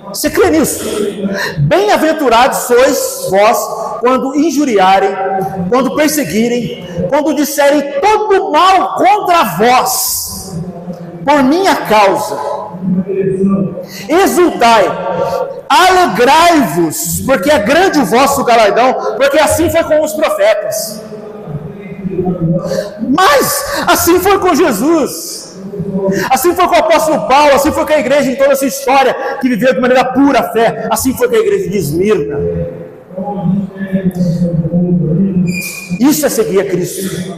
Você crê nisso? Bem-aventurados sois vós quando injuriarem, quando perseguirem, quando disserem todo mal contra vós, por minha causa. Exultai, alegrai-vos, porque é grande o vosso galardão, porque assim foi com os profetas. Mas assim foi com Jesus. Assim foi com o apóstolo Paulo, assim foi com a igreja em toda a sua história, que viveu de maneira pura fé, assim foi com a igreja de Esmirna. Isso é seguir a Cristo.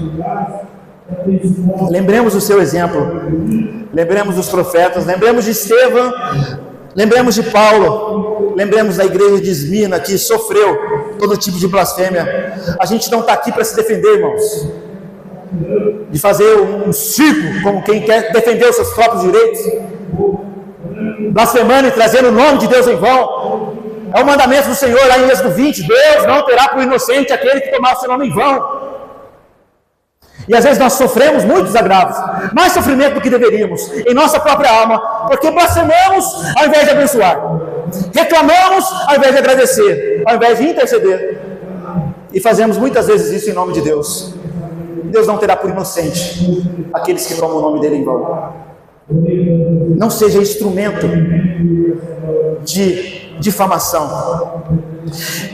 Lembremos do seu exemplo, lembremos dos profetas, lembremos de Estevão, lembremos de Paulo, lembremos da igreja de Esmirna, que sofreu todo tipo de blasfêmia. A gente não está aqui para se defender, irmãos, de fazer um circo como quem quer defender os seus próprios direitos, blasfemando e trazendo o nome de Deus em vão. É o mandamento do Senhor lá em Êxodo 20, Deus não terá por inocente aquele que tomar o seu nome em vão. E às vezes nós sofremos muitos agravos, mais sofrimento do que deveríamos, em nossa própria alma, porque blasfemamos ao invés de abençoar, reclamamos ao invés de agradecer, ao invés de interceder, e fazemos muitas vezes isso em nome de Deus. Deus não terá por inocente aqueles que tomam o nome dele em vão. Não seja instrumento de difamação.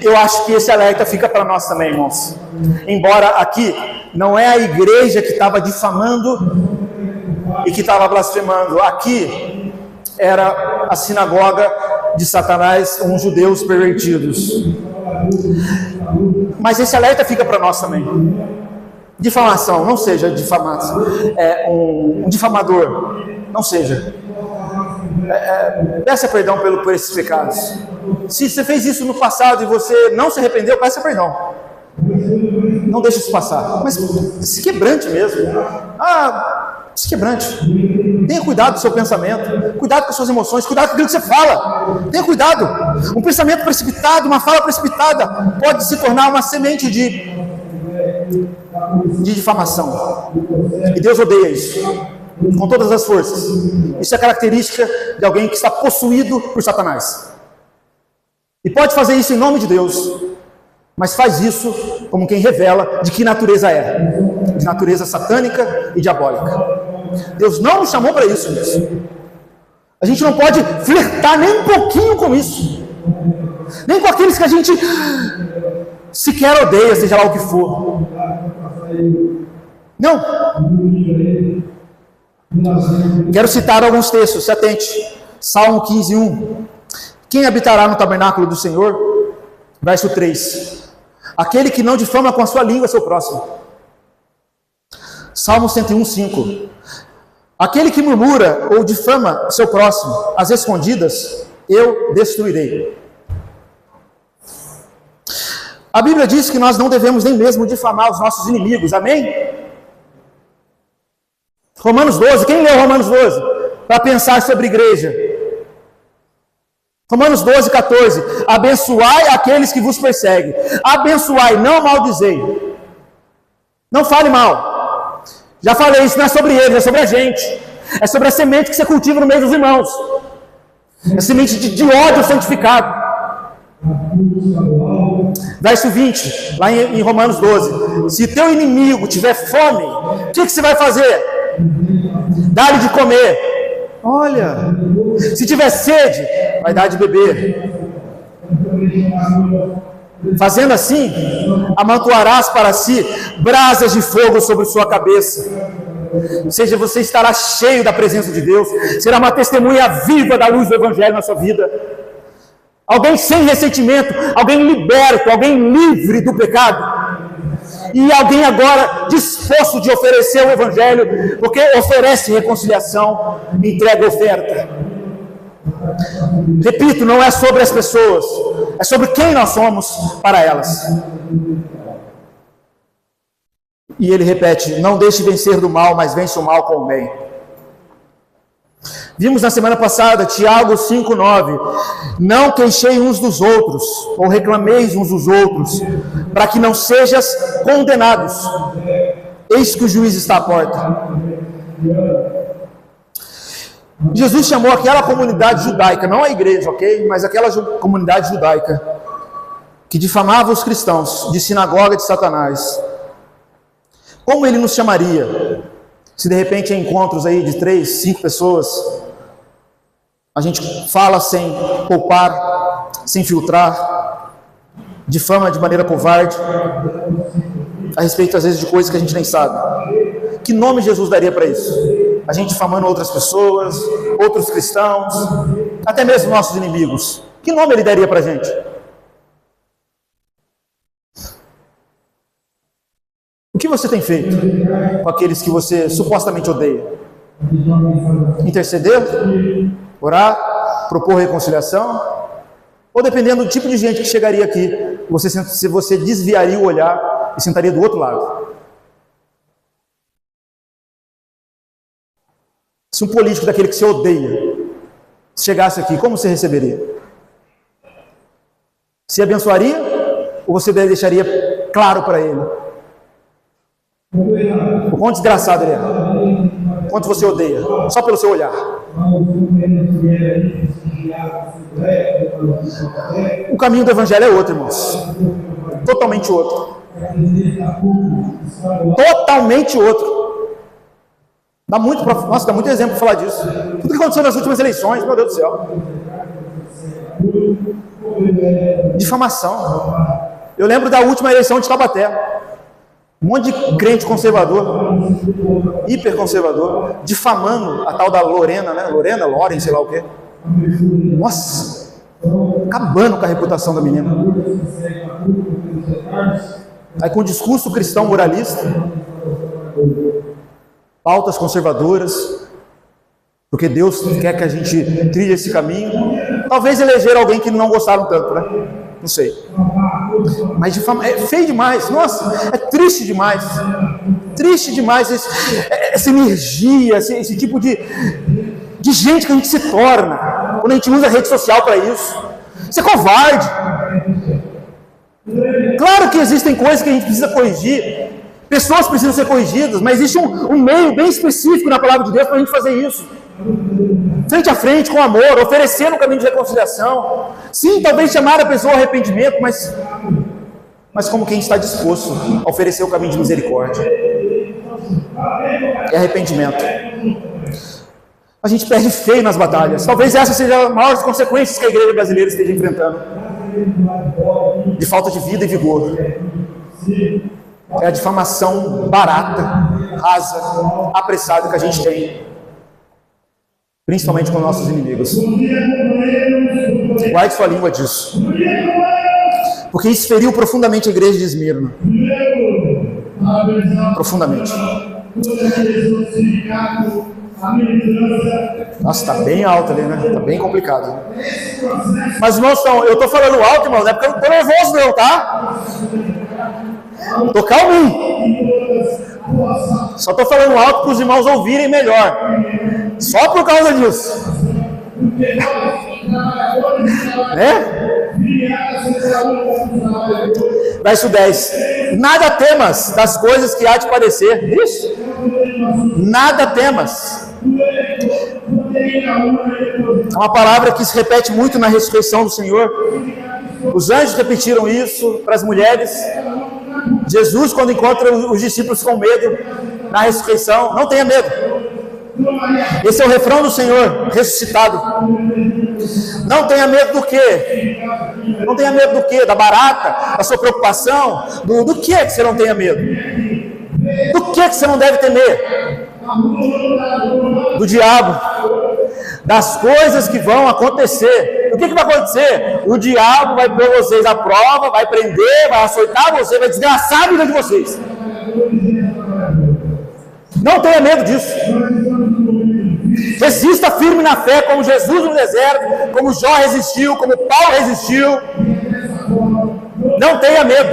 Eu acho que esse alerta fica para nós também, irmãos. Embora aqui não é a igreja que estava difamando e que estava blasfemando. Aqui era a sinagoga de Satanás, uns judeus pervertidos. Mas esse alerta fica para nós também. Difamação, não seja difamado, um difamador, não seja. Peça perdão por esses pecados. Se você fez isso no passado e você não se arrependeu, peça perdão. Não deixe isso passar. Mas se quebrante mesmo. Se quebrante. Tenha cuidado do seu pensamento, cuidado com as suas emoções, cuidado com aquilo que você fala. Tenha cuidado. Um pensamento precipitado, uma fala precipitada pode se tornar uma semente de difamação. E Deus odeia isso com todas as forças. Isso é característica de alguém que está possuído por Satanás. E pode fazer isso em nome de Deus, mas faz isso como quem revela de que natureza é. De natureza satânica e diabólica. Deus não nos chamou para isso, mesmo. A gente não pode flertar nem um pouquinho com isso. Nem com aqueles que a gente sequer odeia, seja lá o que for. Não. Quero citar alguns textos, se atente. Salmo 15:1. Quem habitará no tabernáculo do Senhor? Verso 3. Aquele que não difama com a sua língua seu próximo. Salmo 101:5. Aquele que murmura ou difama seu próximo, às escondidas, eu destruirei. A Bíblia diz que nós não devemos nem mesmo difamar os nossos inimigos, amém? Romanos 12, quem leu Romanos 12? Para pensar sobre igreja. Romanos 12:14. Abençoai aqueles que vos perseguem. Abençoai, não maldizei. Não fale mal. Já falei, isso não é sobre eles, é sobre a gente. É sobre a semente que você cultiva no meio dos irmãos. É semente de ódio santificado. Verso 20, lá em Romanos 12. Se teu inimigo tiver fome, o que você vai fazer? Dá-lhe de comer. Olha, se tiver sede, vai dar de beber. Fazendo assim, amontoarás para si brasas de fogo sobre sua cabeça. Ou seja, você estará cheio da presença de Deus, será uma testemunha viva da luz do Evangelho na sua vida. Alguém sem ressentimento, alguém liberto, alguém livre do pecado. E alguém agora disposto de oferecer o Evangelho, porque oferece reconciliação, entrega oferta. Repito, não é sobre as pessoas, é sobre quem nós somos para elas. E ele repete, não deixe vencer do mal, mas vence o mal com o bem. Vimos na semana passada, Tiago 5:9, não queixei uns dos outros, ou reclameis uns dos outros, para que não sejas condenados. Eis que o juiz está à porta. Jesus chamou aquela comunidade judaica, não a igreja, ok? Mas aquela comunidade judaica, que difamava os cristãos, de sinagoga de Satanás. Como ele nos chamaria? Se de repente em encontros aí de 3, 5 pessoas, a gente fala sem poupar, sem filtrar, difama de maneira covarde, a respeito às vezes de coisas que a gente nem sabe. Que nome Jesus daria para isso? A gente difamando outras pessoas, outros cristãos, até mesmo nossos inimigos. Que nome ele daria para a gente? O que você tem feito com aqueles que você supostamente odeia? Interceder? Orar? Propor reconciliação? Ou dependendo do tipo de gente que chegaria aqui, você desviaria o olhar e sentaria do outro lado? Se um político daquele que você odeia chegasse aqui, como você receberia? Se abençoaria? Ou você deixaria claro para ele o quão desgraçado ele é, quanto você odeia, só pelo seu olhar? O caminho do Evangelho é outro, irmãos. Totalmente outro. Totalmente outro. Dá muito exemplo para falar disso. Tudo que aconteceu nas últimas eleições, meu Deus do céu. Difamação. Eu lembro da última eleição de Taubaté. Um monte de crente conservador, hiperconservador, difamando a tal da Lorena, né? Loren, sei lá o quê. Nossa, acabando com a reputação da menina. Aí com o discurso cristão moralista, pautas conservadoras, porque Deus quer que a gente trilhe esse caminho. Talvez elegeram alguém que não gostaram tanto, né? Não sei. Mas é feio demais. Nossa, é triste demais. Triste demais essa energia, esse tipo de gente que a gente se torna quando a gente usa a rede social para isso. Isso é covarde. Claro que existem coisas que a gente precisa corrigir. Pessoas precisam ser corrigidas, mas existe um meio bem específico na palavra de Deus para a gente fazer isso. Frente a frente, com amor, oferecendo um caminho de reconciliação. Sim, talvez chamar a pessoa ao arrependimento, mas como quem está disposto a oferecer o caminho de misericórdia e arrependimento. A gente perde feio nas batalhas. Talvez essa seja a maior das consequências que a igreja brasileira esteja enfrentando, de falta de vida e vigor. É a difamação barata, rasa, apressada que a gente tem, principalmente com nossos inimigos. Guarde sua língua disso, porque isso feriu profundamente a igreja de Esmirna. Profundamente. Nossa, está bem alto ali, né? Está bem complicado. Mas, irmãos, eu estou falando alto, irmãos, não é porque eu não estou nervoso, não, tá? Estou calminho. Só estou falando alto para os irmãos ouvirem melhor. Só por causa disso. Né? Verso 10. Nada temas das coisas que há de padecer. Isso. Nada temas. É uma palavra que se repete muito na ressurreição do Senhor. Os anjos repetiram isso para as mulheres. Jesus, quando encontra os discípulos com medo na ressurreição, não tenha medo. Esse é o refrão do Senhor ressuscitado. Não tenha medo do quê? Não tenha medo do quê? Da barata? Da sua preocupação? Do que você não tenha medo? Do que você não deve temer? Do diabo. Das coisas que vão acontecer. O que vai acontecer? O diabo vai pôr vocês à prova, vai prender, vai açoitar você, vai desgraçar a vida de vocês. Não tenha medo disso. Resista firme na fé, como Jesus no deserto, como Jó resistiu, como Paulo resistiu. Não tenha medo.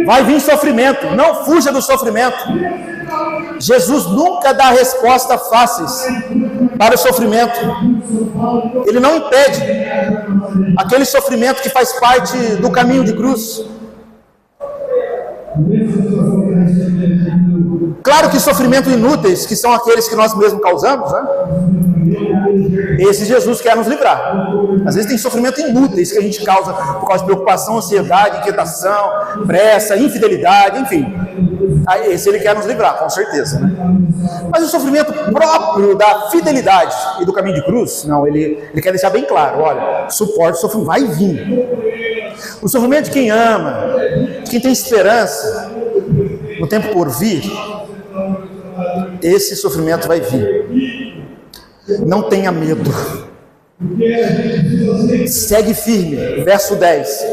Vai vir sofrimento, não fuja do sofrimento. Jesus nunca dá respostas fáceis para o sofrimento. Ele não impede aquele sofrimento que faz parte do caminho de cruz. Claro que sofrimentos inúteis, que são aqueles que nós mesmos causamos, né? Esse Jesus quer nos livrar. Às vezes tem sofrimento inúteis que a gente causa por causa de preocupação, ansiedade, inquietação, pressa, infidelidade, enfim. Esse ele quer nos livrar, com certeza, né? Mas o sofrimento próprio da fidelidade e do caminho de cruz, não, ele quer deixar bem claro, olha, suporte o sofrimento, vai vir. O sofrimento de quem ama, de quem tem esperança no tempo por vir, esse sofrimento vai vir. Não tenha medo. Segue firme. Verso 10.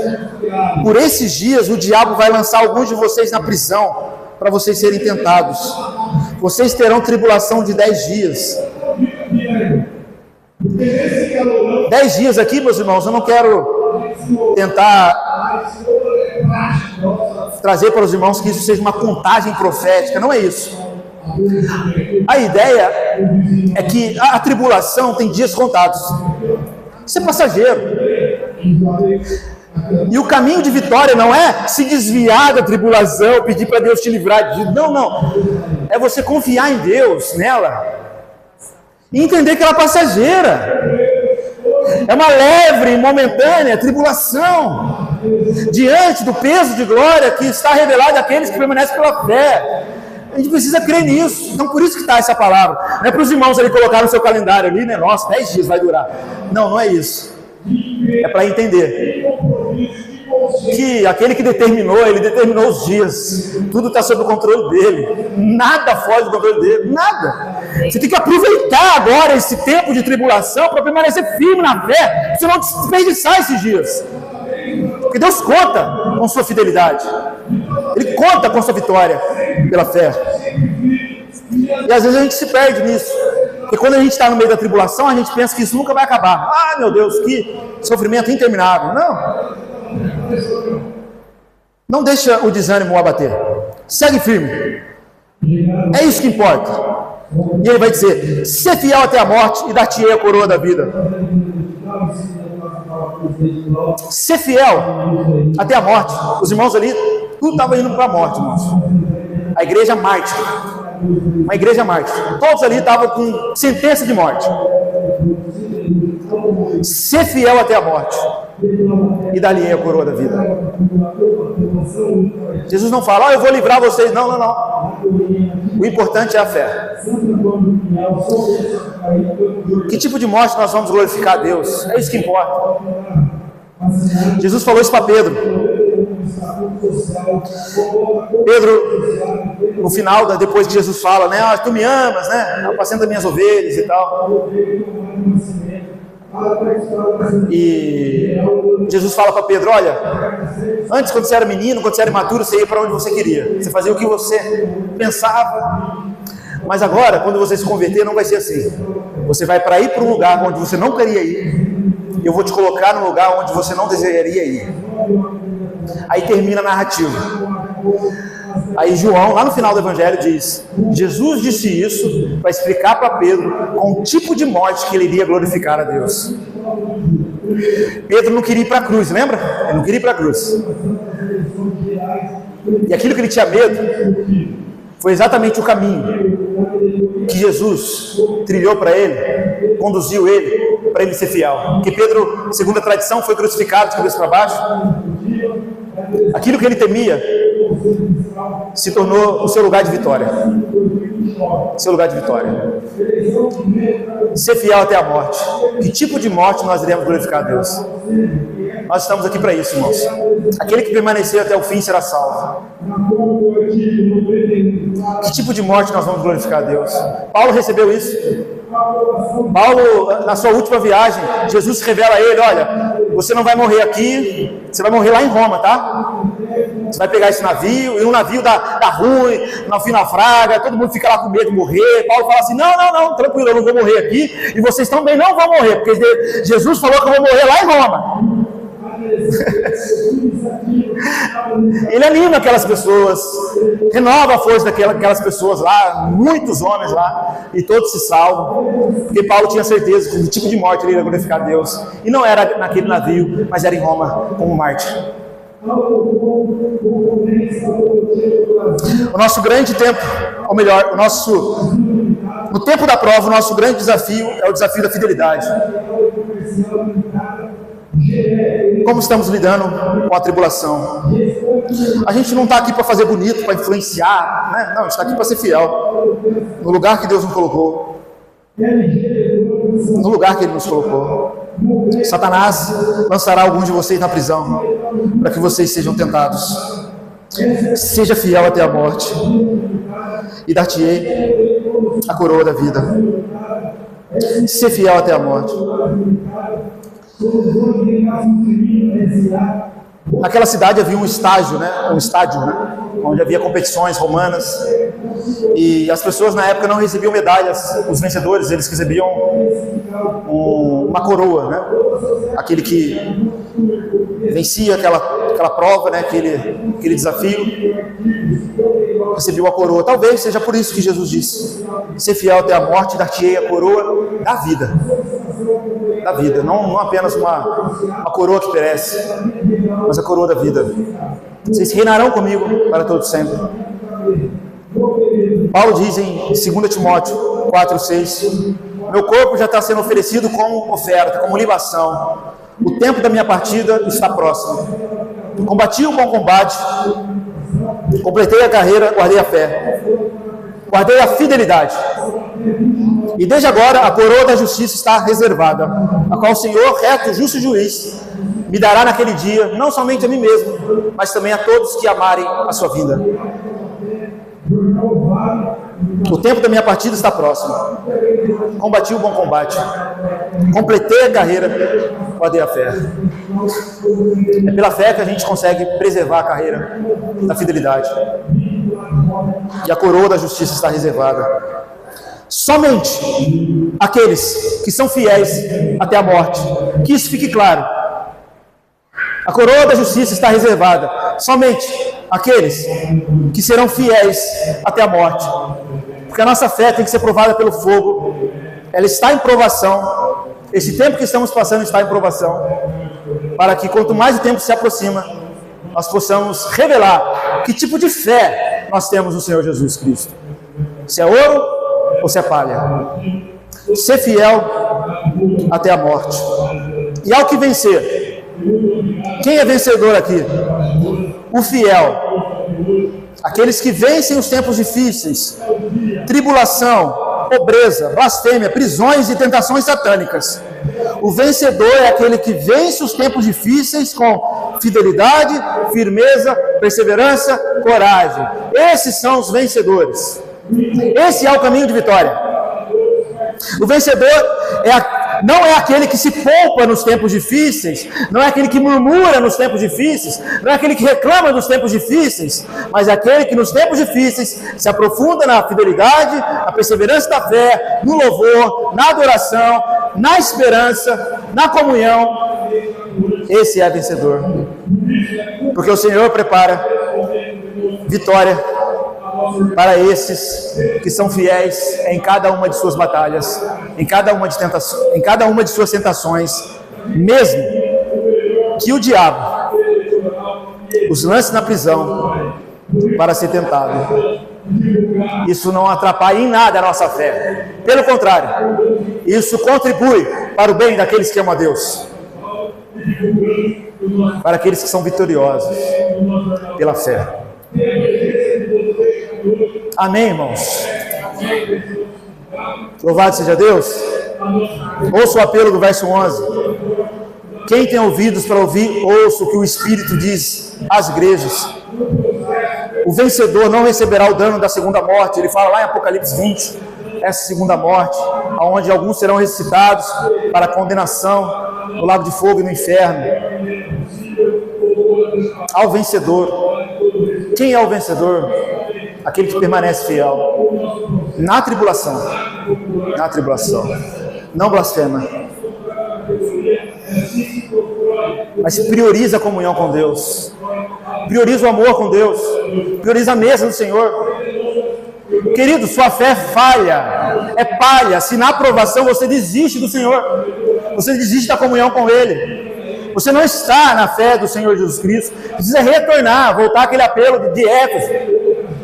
Por esses dias o diabo vai lançar alguns de vocês na prisão, para vocês serem tentados. Vocês terão tribulação de 10 dias. 10 dias aqui, meus irmãos, eu não quero tentar trazer para os irmãos que isso seja uma contagem profética, não é isso. A ideia é que a tribulação tem dias contados. Isso é passageiro. E o caminho de vitória não é se desviar da tribulação, pedir para Deus te livrar disso. Não. É você confiar em Deus, nela, e entender que ela é passageira. É uma leve e momentânea tribulação diante do peso de glória que está revelado àqueles que permanecem pela fé. A gente precisa crer nisso. Então por isso que está essa palavra. Não é para os irmãos ali colocar no seu calendário ali, né? Nossa, 10 dias vai durar. Não é isso. É para entender que aquele que determinou, ele determinou os dias. Tudo está sob o controle dele. Nada foge do controle dele. Nada. Você tem que aproveitar agora esse tempo de tribulação para permanecer firme na fé. Você não desperdiçar esses dias. Porque Deus conta com sua fidelidade. Ele conta com sua vitória pela fé. E às vezes a gente se perde nisso. Porque quando a gente está no meio da tribulação, a gente pensa que isso nunca vai acabar. Ah, meu Deus, que sofrimento interminável. Não. Não deixa o desânimo abater. Segue firme. É isso que importa. E ele vai dizer: ser fiel até a morte e dar-te-ei a coroa da vida. Ser fiel até a morte. Os irmãos ali, tudo estava indo para a morte, irmãos. A igreja mártir. Uma igreja mártir. Todos ali estavam com sentença de morte. Ser fiel até a morte e dar-lhe a coroa da vida. Jesus não fala: eu vou livrar vocês. Não, não, não. O importante é a fé. Que tipo de morte nós vamos glorificar a Deus? É isso que importa. Jesus falou isso para Pedro. Pedro, no final, depois que Jesus fala, né? Tu me amas, né? Apacenta minhas ovelhas e tal. E Jesus fala para Pedro: olha, antes, quando você era menino, quando você era imaturo, você ia para onde você queria, você fazia o que você pensava. Mas agora, quando você se converter, não vai ser assim. Você vai para ir para um lugar onde você não queria ir. Eu vou te colocar no lugar onde você não desejaria ir. Aí termina a narrativa. Aí João, lá no final do evangelho, diz: Jesus disse isso para explicar para Pedro com o tipo de morte que ele iria glorificar a Deus. Pedro não queria ir para a cruz, lembra? Ele não queria ir para a cruz. E aquilo que ele tinha medo foi exatamente o caminho que Jesus trilhou para ele, conduziu ele, para ele ser fiel. Porque Pedro, segundo a tradição, foi crucificado de cabeça para baixo. Aquilo que ele temia se tornou o seu lugar de vitória. Seu lugar de vitória. Ser fiel até a morte. Que tipo de morte nós iremos glorificar a Deus? Nós estamos aqui para isso, irmãos. Aquele que permanecer até o fim será salvo. Que tipo de morte nós vamos glorificar a Deus? Paulo recebeu isso. Paulo, na sua última viagem, Jesus revela a ele: olha, você não vai morrer aqui, você vai morrer lá em Roma, tá? Você vai pegar esse navio, e um navio dá ruim, no navio naufraga, todo mundo fica lá com medo de morrer. Paulo fala assim: não, tranquilo, eu não vou morrer aqui, e vocês também não vão morrer, porque Jesus falou que eu vou morrer lá em Roma. Ele anima aquelas pessoas, renova a força daquelas pessoas lá, muitos homens lá, e todos se salvam, porque Paulo tinha certeza que o tipo de morte ele ia glorificar a Deus, e não era naquele navio, mas era em Roma como mártir. O nosso grande tempo, ou melhor, no tempo da prova, o nosso grande desafio é o desafio da fidelidade. Como estamos lidando com a tribulação? A gente não está aqui para fazer bonito, para influenciar, né? Não, a gente está aqui para ser fiel no lugar que Deus nos colocou, no lugar que Ele nos colocou. Satanás lançará alguns de vocês na prisão para que vocês sejam tentados. Seja fiel até a morte e dar-te-ei a coroa da vida. Ser fiel até a morte. Naquela cidade havia um estádio, onde havia competições romanas, e as pessoas na época não recebiam medalhas. Os vencedores, eles recebiam uma coroa, né? Aquele que vencia aquela prova, né? aquele desafio, recebeu a coroa. Talvez seja por isso que Jesus disse: ser fiel até a morte, dar-te-ei a coroa da vida. Da vida, não apenas uma coroa que perece, mas a coroa da vida. Vocês reinarão comigo para todo sempre. Paulo diz em 2 Timóteo 4,6: meu corpo já está sendo oferecido como oferta, como libação. O tempo da minha partida está próximo. Combati o bom combate, completei a carreira, guardei a fé, guardei a fidelidade. E desde agora a coroa da justiça está reservada, a qual o Senhor, reto, justo juiz, me dará naquele dia, não somente a mim mesmo, mas também a todos que amarem a sua vida. O tempo da minha partida está próximo. Combati o bom combate, completei a carreira, guardei a fé. É pela fé que a gente consegue preservar a carreira da fidelidade. E a coroa da justiça está reservada. somente aqueles que são fiéis até a morte. Que isso fique claro. A coroa da justiça está reservada somente àqueles que serão fiéis até a morte. Porque a nossa fé tem que ser provada pelo fogo. Ela está em provação. Esse tempo que estamos passando está em provação. Para que quanto mais o tempo se aproxima, nós possamos revelar que tipo de fé nós temos no Senhor Jesus Cristo. Se é ouro ou se é palha. Ser fiel até a morte. E ao que vencer. Quem é vencedor aqui? O fiel. Aqueles que vencem os tempos difíceis, tribulação, pobreza, blasfêmia, prisões e tentações satânicas. O vencedor é aquele que vence os tempos difíceis com fidelidade, firmeza, perseverança, coragem. Esses são os vencedores. Esse é o caminho de vitória. O vencedor não é aquele que se poupa nos tempos difíceis, não é aquele que murmura nos tempos difíceis, não é aquele que reclama nos tempos difíceis, mas é aquele que nos tempos difíceis se aprofunda na fidelidade, na perseverança da fé, no louvor, na adoração, na esperança, na comunhão. Esse é vencedor. Porque o Senhor prepara vitória para esses que são fiéis em cada uma de suas batalhas, em cada uma de suas tentações, mesmo que o diabo os lance na prisão para ser tentado. Isso não atrapalha em nada a nossa fé. Pelo contrário, isso contribui para o bem daqueles que amam a Deus, para aqueles que são vitoriosos pela fé. Amém, irmãos? Louvado seja Deus. Ouça o apelo do verso 11. Quem tem ouvidos para ouvir, ouça o que o Espírito diz às igrejas. O vencedor não receberá o dano da segunda morte. Ele fala lá em Apocalipse 20, essa segunda morte, onde alguns serão ressuscitados para a condenação no lago de fogo e no inferno. Ao vencedor. Quem é o vencedor? Aquele que permanece fiel na tribulação. Na tribulação. Não blasfema. Mas prioriza a comunhão com Deus. Prioriza o amor com Deus. Prioriza a mesa do Senhor. Querido, sua fé falha. É palha. Se na aprovação você desiste do Senhor. Você desiste da comunhão com Ele. Você não está na fé do Senhor Jesus Cristo. Precisa retornar, voltar àquele apelo de Éfeso.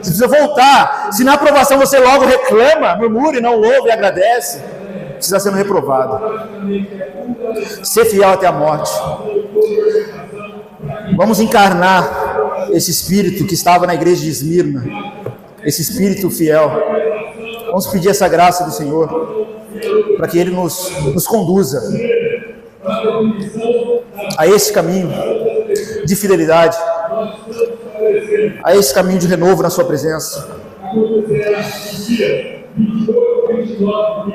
Você precisa voltar. Se na aprovação você logo reclama, murmura e não louva e agradece, você está sendo reprovado. Ser fiel até a morte. Vamos encarnar esse espírito que estava na igreja de Esmirna. Esse espírito fiel. Vamos pedir essa graça do Senhor para que Ele nos conduza a esse caminho de fidelidade, a esse caminho de renovo na sua presença.